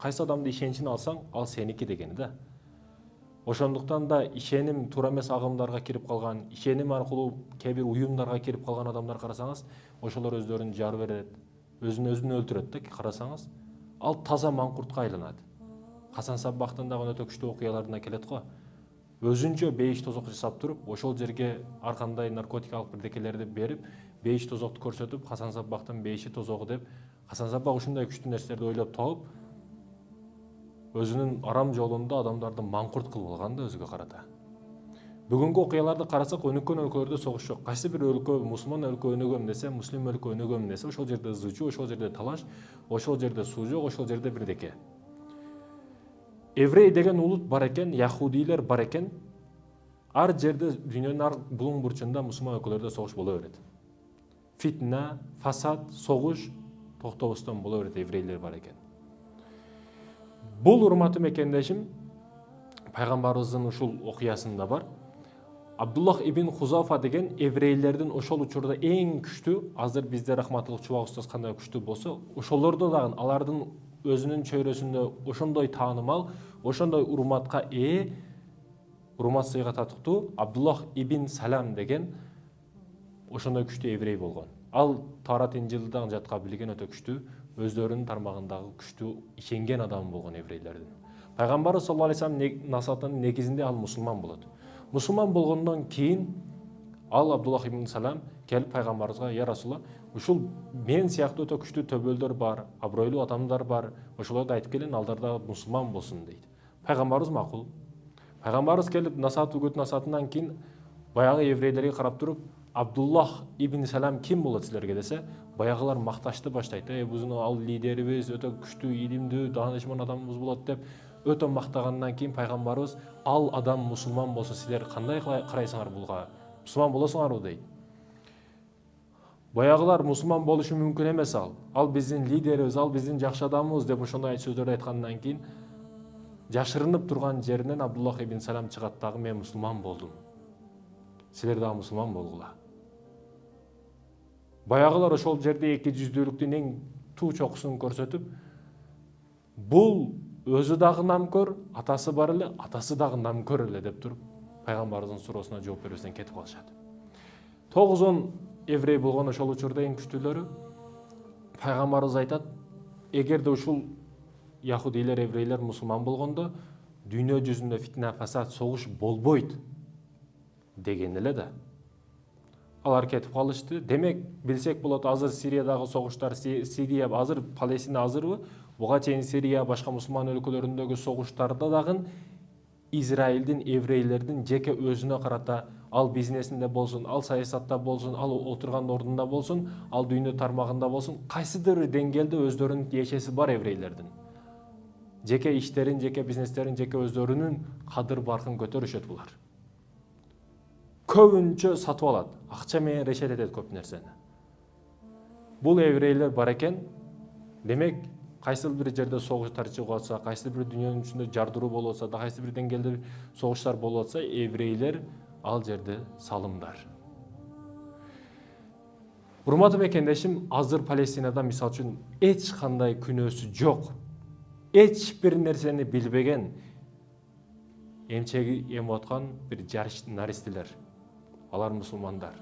Кайсы адамды ишеничине алсаң, ал сеники дегени да. Ошондуктан да ишеним туура эмес агымдарга кирип калган, ишеним аркылуу кээ бир уюмдарга кирип калган адамдар карасаңыз, ошолор өздөрүн жар берет, өзүн өлтүрөт да карасаңыз, ал таза маңкуртка айланат. Хасан Саббахтын дагы өтө күчтүү окуяларына келет го. Өзүнчө бейиш тозок жасап туруп, ошол жерге ар кандай наркотикалык бирдекелерди берип, бейиш тозокту көрсөтүп, Хасан Саббахтын бейиши тозогу деп, Хасан Саббах ушундай күчтүү нерселерди ойлоп тауып, өзүнүн арам жолунда адамдарды маңкурт кылып алган да өзүгө карата. Бүгүнкү окуяларды карасак, өнүккөн өлкөлөрдө согуш жок. Кайсы бир өлкө, мусулман өлкө өнүгөм десе, муслим өлкө өнүгөм десе, ошол жерде ызы-чуу, ошол жерде талаш, ошол жерде суу жок, ошол жерде бирдеке. Еврей деген улут бар экен, яхудийлер бар экен. Ар жерде дүйнөнүн ар булуң бурчунда мусулман өлкөлөрдө согуш боло берет. Фитна, фасад, согуш токтобостон боло берет, еврейлер бар экен. Бул урматтуу мекендешим пайгамбарыбыздын ушул окуясында бар. Абдуллах ибн Хузафа деген еврейлердин ошол учурда эң күчтүү, азыр бизде Рахматуллах Чубак устаз кандай күчтүү болсо, ошолордо дагы алардын өзүнүн чөйрөсүндө ошондой таанымал, ошондой урматка ээ, урмат сыйга татыктуу Абдуллах ибн Салам деген ошондой күчтүү еврей болгон. Ал Тарат Инжилди дагы жатка билген өтө күчтүү, өздөрүнүн тармагындагы күчтүү ишенген адам болгон еврейлердин. Пайгамбар саллаллаху алейхи вассалам насатынын негизинде ал мусулман болот. Мусулман болгондон кийин ал Абдуллах ибн Салам келип пайгамбарыбызга: "Я Расулалла, ушул мен сыяктуу өтө күчтүү төбөлдөр бар, абройлуу адамдар бар, ошолорду айтып келин, алдар да мусулман болсун" дейт. Пайгамбарыбыз макул. Пайгамбарыбыз келип насаат үгүт насаатынан кийин баягы еврейлерге карап туруп: "Абдуллах ибн Салам ким болот силерге?" десе, баягылар макташты баштайт. Биздин ал лидерибиз өтө күчтүү, илимдүү, даанышман адамыбыз болот деп өтө мактагандан кийин пайгамбарыбыз: "Ал адам мусулман болсо, силер кандай карайсыңар буга? Мусулман болосуңарбы?" дейт. Баягылар мусулман болушу мүмкүн эмес ал биздин лидерибиз, ал биздин жакшы адамыбыз деп ошондой сөздөрдү айткандан кийин жашырынып турган жеринен Абдуллах ибн Салам чыгат дагы: "Мен мусулман болдум. Силер дагы мусулман болгула." Баягылар ошол жерде эки жүздүүлүктүн эң туу чокусун көрсөтүп, бул өзү дагы намкөр, атасы бар эле, атасы дагы намкөр эле деп туруп, пайгамбарыбыздын суроосуна жооп бербестен кетип калышат. 9 еврей болгон ошол учурда эң күчтүүлөрү. Пайгамбарыбыз айтат: "Эгерде ушул яхудийлер, еврейлер мусулман болгондо, дүйнө жүзүндө фитна, фасад, согуш болбойт" деген эле да. Алар кетип калышты. Демек, билсек болот, азыр Сириядагы согуштар, Сирия азыр, Палестина азырбы? Буга чейин Сирия, башка мусулман өлкөлөрүндөгү согуштарда дагы Израилдин, еврейлердин жеке өзүнө карата, ал бизнесинде болсун, ал саясатта болсун, ал отурган ордунда болсун, ал дүйнө тармагында болсун, кайсыдыр бир деңгээлде өздөрүнүн тиешеси бар еврейлердин. Жеке иштерин, жеке бизнестерин, жеке өздөрүнүн кадыр баркын көтөрүшөт булар. Көбүнчө сатып алат, акча менен решет этет көп нерсени. Бул еврейлер бар экен. Демек, кайсы бир жерде согуштар чыгып атса, кайсы бир дүйнөнүн ичинде жардыруу болуп атса, кайсы бир деңгээлде согуштар болуп атса, еврейлер ал жерде салымдар. Урматтуу мекендешим, азыр Палестинада мисалы үчүн эч кандай күнөөсү жок, эч бир нерсени билбеген, эмчеги энип аткан бир жаш наристелер. Алар мусулмандар.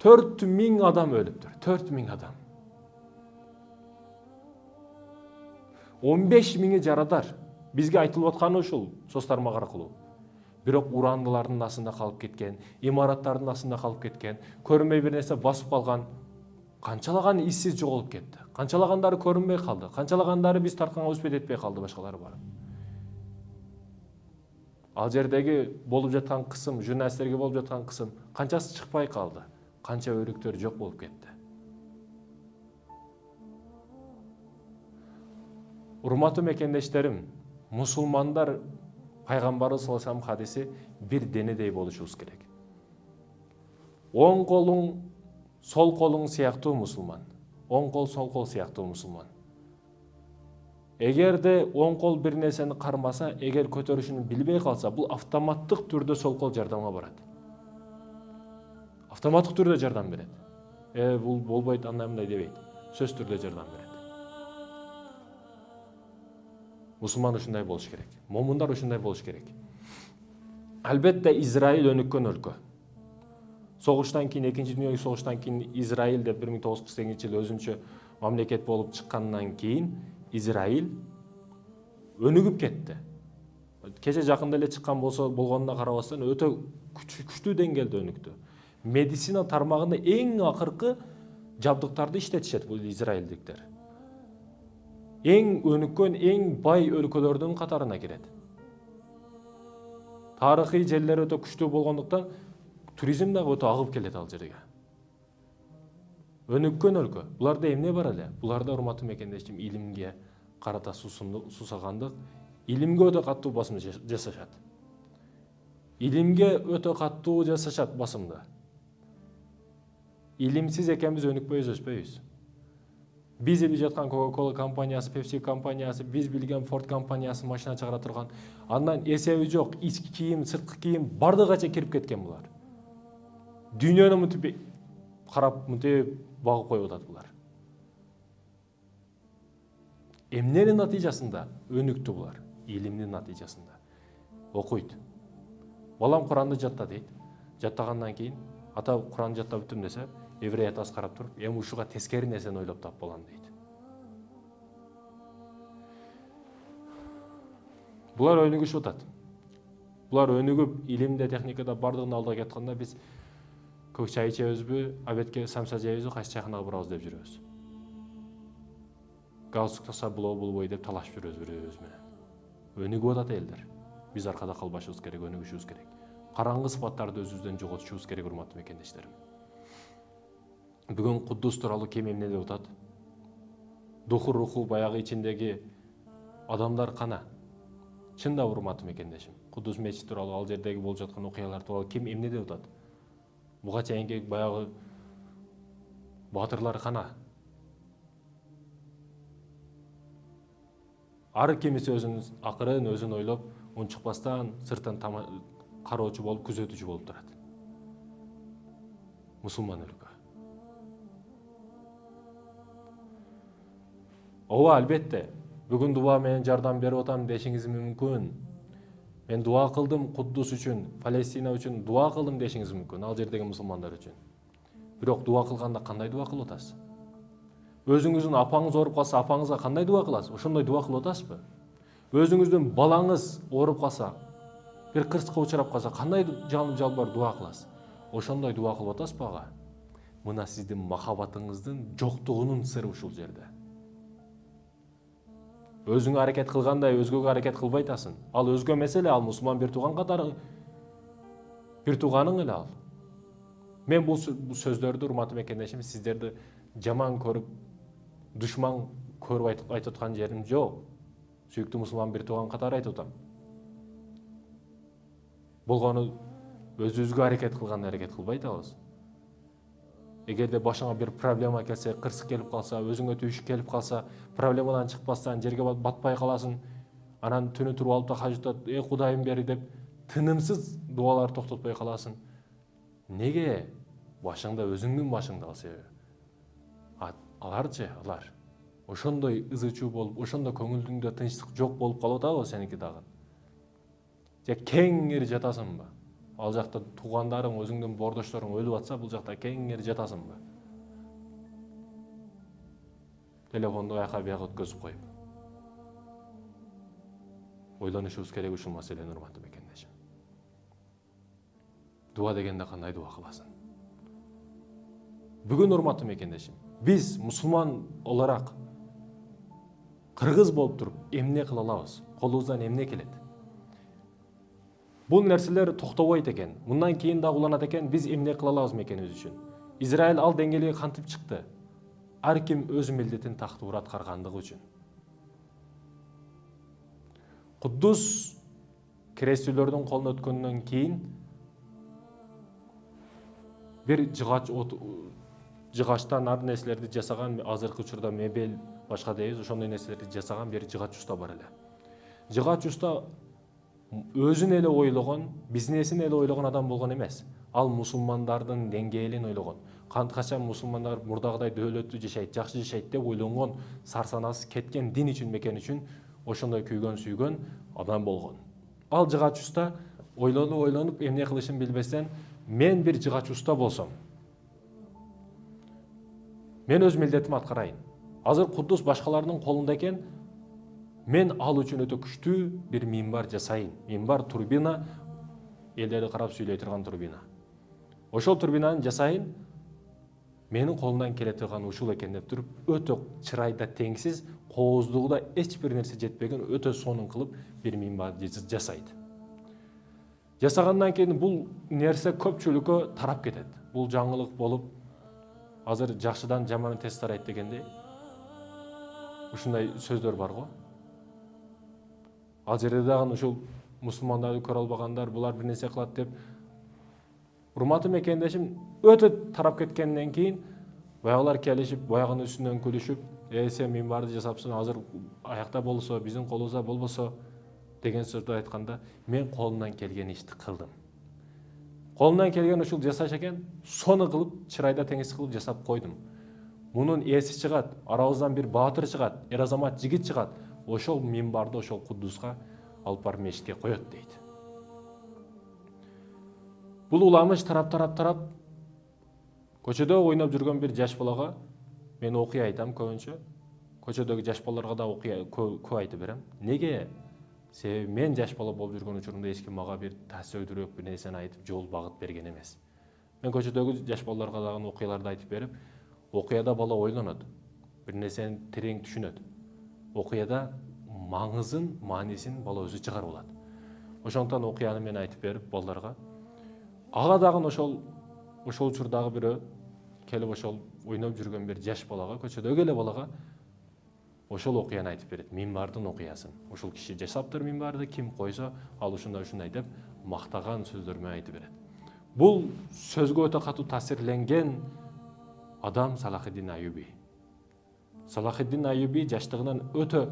4000 адам өлүптүр. 4000 адам. 15 миңи жарадар. Бизге айтылып атканы ушул соц тармак аркылуу. Бирок урандылардын астында калып кеткен, имараттардын астында калып кеткен, көрүнбөй бир нерсе басып калган, канчалаган иссиз жоголуп кетти. Канчалагандары көрүнбөй калды. Канчалагандары биз тартканга үспөт этпей калды, башкалары бар. Ал жердеги болуп жаткан кысым, журналисттерге болуп жаткан кысым, канчасы чыкпай калды, канча өрүктөр жок болуп кетти. Урматтуу мекендештерим, мусулмандар пайгамбарыбыз саллаллаху алейхи вассалам хадиси бир денедей болушубуз керек. Оң колуң, сол колуң сыяктуу мусулман. Оң кол, сол кол сыяктуу мусулман. Эгерде оң кол бир нерсени кармаса, эгер көтөрүшүн билбей калса, бул автоматтык түрдө сол кол жардамга барат. Автоматтык түрдө жардам берет. Бул болбойт, андай мындай дебейт. Сөз түрдө жардам берет. Мусулман ушундай болуш керек. Момундар ушундай болуш керек. Албетте Израиль өнүккөн өлкө. Согуштан кийин, экинчи дүйнөлүк согуштан кийин Израиль деп 1948-жылы өзүнчө мамлекет болуп чыккандан кийин Израиль өнүгүп кетти. Кече жакында эле чыккан болгонуна карабастан өтө күчтүү деңгээлде өнүктү. Медицина тармагында эң акыркы жабдыктарды иштетишет бул израилдиктер. Эң өнүккөн, эң бай өлкөлөрдүн катарына кирет. Тарыхый жерлери өтө күчтүү болгондуктан туризм дагы өтө агып келет ал жерге. Өнүккөн өлкө. Буларда эмне бар эле? Буларда урматтуу мекендешим илимге карата сусагандык, илимге өтө каттуу басым жасашат. Илимге өтө каттуу жасашат басымды. Илимсиз экенбиз өнүкпөйбүз, өспөйбүз. Биз илип жаткан Coca-Cola компаниясы, Pepsi компаниясы, биз билген Ford компаниясы машина чыгара турган. Андан эсеби жок, ички кийим, сырткы кийим бардыгача кирип кеткен булар. Дүйнөнү мынтип карап, мынтип багып коюп атат булар. Эмненин натыйжасында өнүктү булар? Илимдин натыйжасында. Окуйт. Балам Куранды жатта дейт. Жаттагандан кийин ата Куранды жаттап бүттүм десе, еврей атасы карап туруп, эми ушуга тескери нерсени ойлоп тап болам дейт. Булар өнүгүшүп атат. Булар өнүгүп, илимде, техникада бардыгын алдыга кетканда биз көк чай ичебизби, обедке самса жейбизби, кайсы чайханага барабыз деп жүрөбүз. Галстук такса болобой деп талашып жүрөбүз бири-бирибиз менен. Өнүгүп атат элдер. Биз аркада калбашыбыз керек, өнүгүшүбүз керек. Караңгы сыпаттарды өзүбүздөн жоготушубуз керек, урматтуу мекендештерим. Бүгүн Куддус тууралуу ким эмне деп атат? Руху баягы ичиндеги адамдар кана? Чында урматтуу мекендешим. Куддус мечити тууралуу, ал жердеги болуп жаткан окуялар тууралуу ким эмне деп атат? Буга чейинки баягы батырлар кана? Ар кимиси өзүнүн акырын өзүн ойлоп, унчукпастан сырттан кароочу болуп, күзөтүүчү болуп турат. Мусулман өлкө. Ооба, албетте, бүгүн дуа менен жардам берип атам дешиңиз мүмкүн. Мен дуа кылдым Куддус үчүн, Палестина үчүн дуа кылдым дешиңиз мүмкүн, ал жердеги мусулмандар үчүн. Бирок дуа кылганда кандай дуа кылып атасыз? Өзүңүздүн апаңыз ооруп калса, апаңызга кандай дуа кыласыз? Ошондой дуа кылып атасызбы? Өзүңүздүн балаңыз ооруп калса, бир кырсыкка учурап калса, кандай жалынып жалбар дуа кыласыз? Ошондой дуа кылып атасызбы ага? Мына сиздин махабатыңыздын жоктугунун сыры ушул жерде. Өзүңө аракет кылгандай өзгөгө аракет кылбай атасың. Ал өзгө маселе, ал мусулман бир тууган катары бир тууганың эле ал. Мен бул сөздөрдү, урматтуу мекендешим, сиздерди жаман көрүп, душман көрүп айтып аткан жерим жок. Сүйүктүү мусулман бир тууган катары айтып атам. Болгону өзүбүзгө аракет кылгандай аракет кылбай атабыз. Эгерде башыңа бир проблема келсе, кырсык келип калса, өзүңө түйүшүк келип калса, проблемадан чыкпастан жерге батпай каласың, анан түнү туруп алып да хажытат, Кудайым бери деп тынымсыз дуалар токтотпой каласың. Неге? Башыңда өзүңдүн башыңда ал себеби. Аларчы, алар ошондой ызычуу болуп, ошондой көңүлүңдө тынчтык жок болуп калып атабы сеники дагы? Же кеңири жатасыңбы? Ал жакта туугандарың, өзүңдүн бордошторуң өлүп атса, бул жакта кеңири жатасыңбы? Телефонду аяка бияка өткөзүп коюп. Ойлонушубуз керек ушул маселени, урматтуу мекендешим. Дуа дегенде кандай дуа кыласың? Бүгүн, урматтуу мекендешим, биз мусулман оларак кыргыз болуп туруп эмне кыла алабыз? Колубуздан эмне келет? Бул нерселер токтобойт экен. Мындан кийин да уланат экен, биз эмне кыла алабыз мекенибиз үчүн? Израиль ал деңгээлге кантип чыкты? Ар ким өз милдетин тактуура аткаргандыгы үчүн. Куддус крестүүлөрдүн колуна өткөндөн кийин бир жыгачтан ар нерселерди жасаган, азыркы учурда мебель башка дейбиз, ошондой нерселерди жасаган бир жыгач уста бар эле. Жыгач уста өзүн эле ойлогон, бизнесин эле ойлогон адам болгон эмес. Ал мусулмандардын деңгээлин ойлогон. Канткача мусулмандар мурдагыдай дөөлөттүү жашайт, жакшы жашайт деп ойлонгон, сарсанасы кеткен дин үчүн, мекен үчүн ошондой күйгөн сүйгөн адам болгон. Ал жыгач уста ойлонуп эмне кылышын билбестен, мен бир жыгач уста болсом, мен өз милдетимди аткарайын. Азыр Куддус башкалардын колунда экен, мен ал үчүн өтө күчтүү бир минбар жасайын. Минбар турбина, элдерди карап сүйлөй турган турбина. Ошол турбинаны жасайын, менин колумдан келе турган ушул экен деп туруп, өтө чырайда теңсиз, кооздугу да эч бир нерсе жетпеген өтө сонун кылып бир минбар жасайт. Жасагандан кийин бул нерсе көпчүлүккө тарап кетет. Бул жаңылык болуп, азыр жакшыдан жаман тез тарайт дегендей ушундай сөздөр бар го. Ал жерде дагы ушул мусулмандарды көрө албагандар, булар бир нерсе кылат деп урматтуу мекендешим өтө тарап кеткенден кийин баягылар келишип, баягынын үстүнөн күлүшүп, сен минбарды жасапсың, азыр аякта болсо, биздин колубузда болбосо деген сөздү айтканда, мен колумдан келген ишти кылдым. Колумдан келген ушул жасаш экен, сону кылып, чырайда теңиз кылып жасап койдум. Мунун эси чыгат, арабыздан бир баатыр чыгат, эр азамат жигит чыгат. Ошол минбарды ошол Куддуска алып барып мешитке коет дейт. Бул уламыш тарап көчөдө ойноп жүргөн бир жаш балага мен окуя айтам көбүнчө. Көчөдөгү жаш балдарга да окуя көп айтып берем. Неге? Себеби мен жаш бала болуп жүргөн учурумда эч ким мага бир таасирдүүрөөк бир нерсени айтып, жол багыт берген эмес. Мен көчөдөгү жаш балдарга дагы окуяларды айтып берип, окуяда бала ойлонот, бир нерсени терең түшүнөт. Окуяда маңызын, маанисин бала өзү чыгарып алат. Ошондуктан окуяны мен айтып берип балдарга, ага дагы ошол учурдагы бирөө келип ошол ойноп жүргөн бир жаш балага, көчөдөгү эле балага ошол окуяны айтып берет, минбардын окуясын. Ушул киши жасаптыр минбарды, ким койсо, ал ушундай деп мактаган сөздөр менен айтып берет. Бул сөзгө өтө катуу таасирленген адам Салахиддин Аюби. Салахиддин Аюби жаштыгынан өтө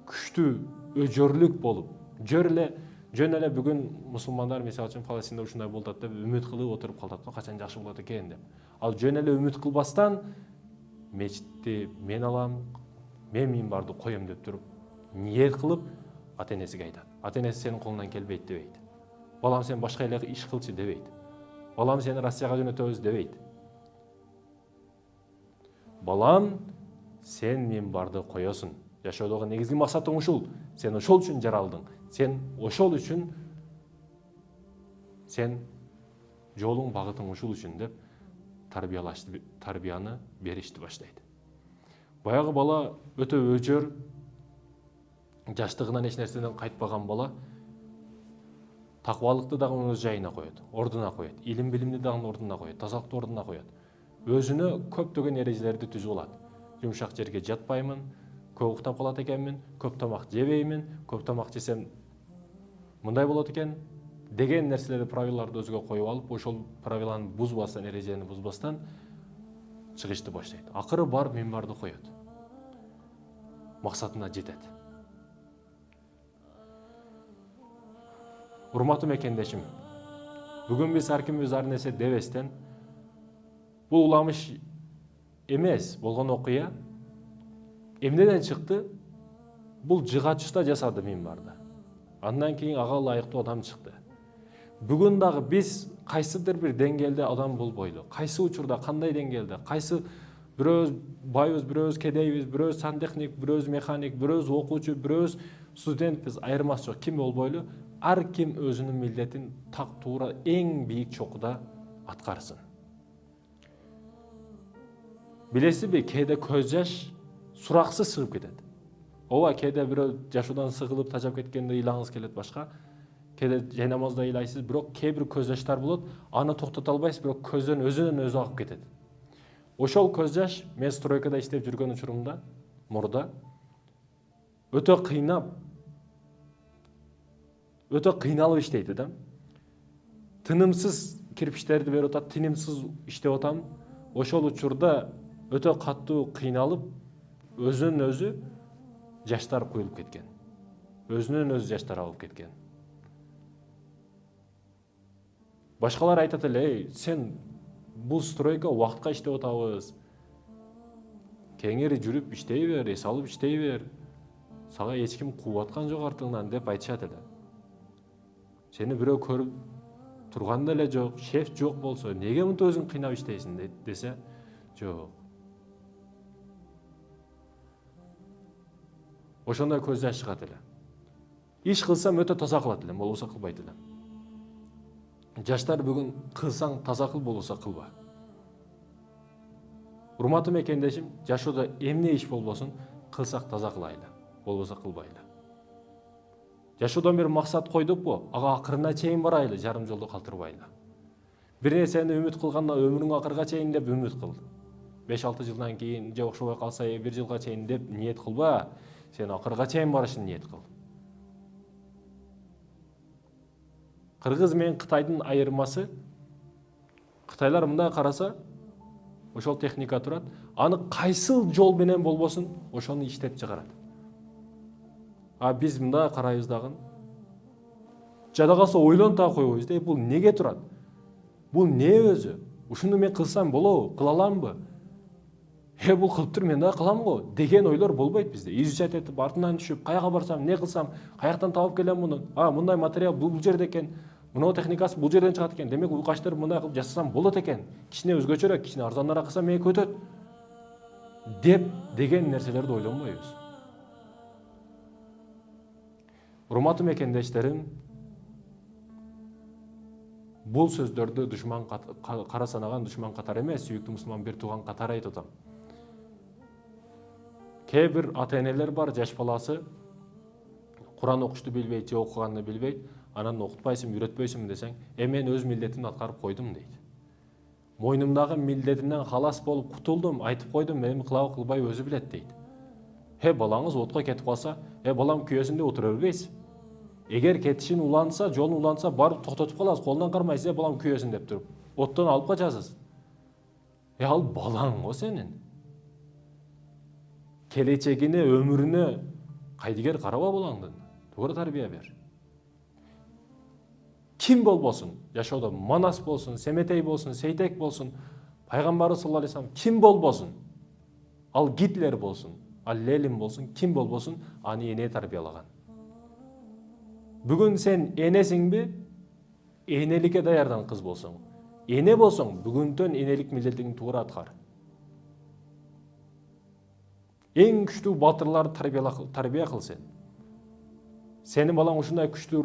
күчтүү, өжөрлүк болуп, жөн эле бүгүн мусулмандар мисалы үчүн Палестинде ушундай болот деп үмүт кылып отуруп калат, качан жакшы болот экен деп. Ал жөн эле үмүт кылбастан мечитти мен алам, мен минбарды коем деп туруп, ниет кылып ата энесиге айтат. Ата энеси сенин колуңдан келбейт дебейт. Балам сен башка эле иш кылчы дебейт. Балам сени Россияга жөнөтөбүз дебейт. Балам сен минбарды коесуң. Жашоодогу негизги максатың ушул. Сен ошол үчүн жаралдың. Сен ошол үчүн сен жолуң багытың ушул үчүн деп тарбияны беришти баштайт. Баягы бала өтө өжөр, жаштыгынан эч нерседен кайтпаган бала такыбалыкты дагы өз жайына коет, ордуна коет, илим билимди дагы ордуна коет, тазалыкты ордуна коет. Өзүнө көптөгөн эрежелерди түзүп алат. Жумшак жерге жатпаймын, көп уктап калат экенмин, көп тамак жебеймин, көп тамак жесем мындай болот экен деген нерселерди, правилаларды өзгө коюп алып, ошол правиланы бузбастан, эрежени бузбастан чыгышты баштайт. Акыры барып минбарды коет. Максатына жетет. Урматтуу мекендешим, бүгүн биз ар кимибиз ар нерсе дебестен, бул уламыш эмес болгон окуя эмнеден чыкты? Бул жыгачта жасады минбарды. Андан кийин ага ылайыктуу адам чыкты. Бүгүн дагы биз кайсыдыр бир деңгээлде адам болбойлу, кайсы учурда, кандай деңгээлде, кайсы бирөөбүз байбыз, бирөөбүз кедейбиз, бирөөбүз сантехник, бирөөбүз механик, бирөөбүз окуучу, бирөөбүз студентпиз, айырмасы жок, ким болбойлу, ар ким өзүнүн милдетин так туура эң бийик чокуда аткарсын. Билесизби, кээде көз жаш сураксыз сыгып кетет. Ооба, кээде бирөө жашоодан сыгылып тажап кеткенде ыйлаңыз келет башка. Кээде жай намазда ыйлайсыз, бирок кээ бир көз жаштар болот, аны токтото албайсыз, бирок көздөн өзүнөн өзү агып кетет. Ошол көз жаш мен стройкада иштеп жүргөн учурумда, мурда өтө кыйналып иштейт да. Тынымсыз кирпичтерди берип атат, тынымсыз иштеп атам. Ошол учурда өтө каттуу кыйналып, өзүнөн өзү жаштар куюлуп кеткен. Өзүнөн өзү жаштар агып кеткен. Башкалар айтат эле, сен бул стройка убактка иштеп атабыз. Кеңири жүрүп иштей бер, эс алып иштей бер. Сага эч ким кууп аткан жок артыңдан деп айтышат эле. Сени бирөө көрүп турган деле жок, шеф жок болсо, неге мынтип өзүң кыйнап иштейсиң десе, жок. Ошондой көз жаш чыгат эле. Иш кылсам өтө таза кылат элем, болбосо кылбайт элем. Жаштар бүгүн кылсаң таза кыл, болбосо кылба. Урматтуу мекендешим, жашоодо эмне иш болбосун, кылсак таза кылайлы, болбосо кылбайлы. Жашоодон бир максат койдукпу, ага акырына чейин барайлы, жарым жолдо калтырбайлы. Бир нерсени үмүт кылганда өмүрүң акырга чейин деп үмүт кыл. 5-6 жылдан кийин же окшобой калса 1 жылга чейин деп ниет кылба, сен акырга чейин барышын ниет кыл. Кыргыз менен Кытайдын айырмасы, Кытайлар мындай караса, ошол техника турат, аны кайсыл жол менен болбосун, ошону иштеп чыгарат. А биз мындай карайбыз дагы. Жада калса ойлонуп да койбойбуз. Бул неге турат? Бул не өзү? Ушуну мен кылсам болобу? Кыла аламбы? Бул кылып тур, мен да кылам го деген ойлор болбойт бизде. Изучать этип, артынан түшүп, каяка барсам, не кылсам, каяктан табып келем муну? Мындай материал бул жерде экен. Мына техникасы бул жерден чыгат экен. Демек уйкаштыр мындай кылып жасасам болот экен. Кичине өзгөчөрөөк, кичине арзаныраак кылсам мени өтөт. Деген нерселерди ойлонбойбуз. Урматтуу мекендештерим, бул сөздөрдү душман кара санаган душман катары эмес, сүйүктүү мусулман бир тууган катары айтып атам. Кээ бир ата-энелер бар, жаш баласы Куран окушту билбейт, же окуганды билбейт, анан окутпайсың, үйрөтпөйсүңбү десең, мен өз милдетимди аткарып койдум дейт. Мойнумдагы милдетимден халас болуп кутулдум, айтып койдум, эми кылабы кылбай өзү билет дейт. Балаңыз отко кетип калса, балам күйөсүн деп отура бербейсиз. Эгер кетишин уланса, жолун уланса, барып токтотуп каласыз, колунан кармайсыз, балам күйөсүн деп туруп, оттон алып качасыз. Ал балаң го сенин. Келечегине, өмүрүнө кайдыгер караба балаңдын. Туура тарбия бер. Ким болбосун, жашоодо Манас болсун, Семетей болсун, Сейтек болсун, пайгамбарыбыз саллаллаху алейхи вассалам ким болбосун, ал Гитлер болсун, ал Ленин болсун, ким болбосун, аны эне тарбиялаган. Бүгүн сен энесиңби? Энеликке даярдан кыз болсоң. Эне болсоң, бүгүнтөн энелик милдетиңди туура аткар. Эң күчтүү батырларды тарбия кыл сен. Сенин балаң ушундай күчтүү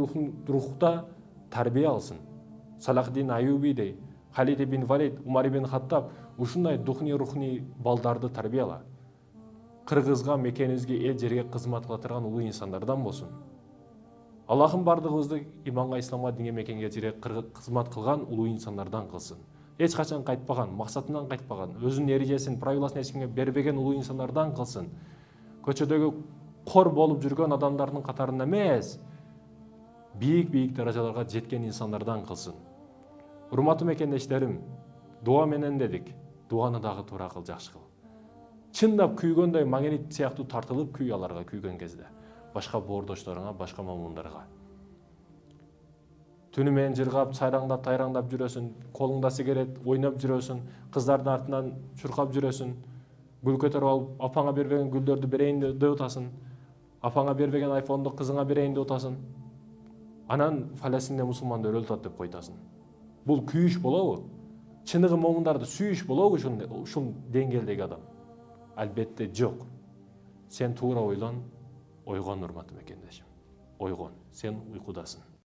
рухта тарбия алсын. Салахдин Аюбидей, Халид ибн Валид, Умар ибн Хаттаб ушундай рухни балдарды тарбияла. Кыргызга, мекенибизге, эл жерге кызмат кыла турган улуу инсандардан болсун. Аллахым бардыгыбызды иманга, исламга, динге, мекенге, жерге кызмат кылган улуу инсандардан кылсын. Эч качан кайтпаган, максатынан кайтпаган, өзүнүн эрежесин, правиласын эч кимге бербеген улуу инсандардан кылсын. Көчөдөгү кор болуп жүргөн адамдардын катарында эмес, бийик даражаларга жеткен инсандардан кылсын. Урматтуу мекендештерим, дуа менен дедик, дуаны дагы туура кыл, жакшы кыл. Чындап күйгөндөй магнит сыяктуу тартылып күй аларга күйгөн кезде, башка боордошторуңа, башка мамундарга. Түнү менен жыргап, сайраңдап, тайраңдап жүрөсүн, колуңда сигарет, ойноп жүрөсүн, кыздардын артынан чуркап жүрөсүн, гүл көтөрүп алып, апаңа бербеген гүлдөрдү берейин деп атасың, апаңа бербеген айфонду кызыңа берейин деп атасың. Анан Фалестинде мусулмандар өлтүрөт деп койтасың. Бул күйүш болобу? Чыныгы момундарды сүйүш болобу ушул деңгээлдеги адам? Албетте жок. Сен туура ойлон, ойгон урматтуу мекендешим. Ойгон, сен уйкудасың.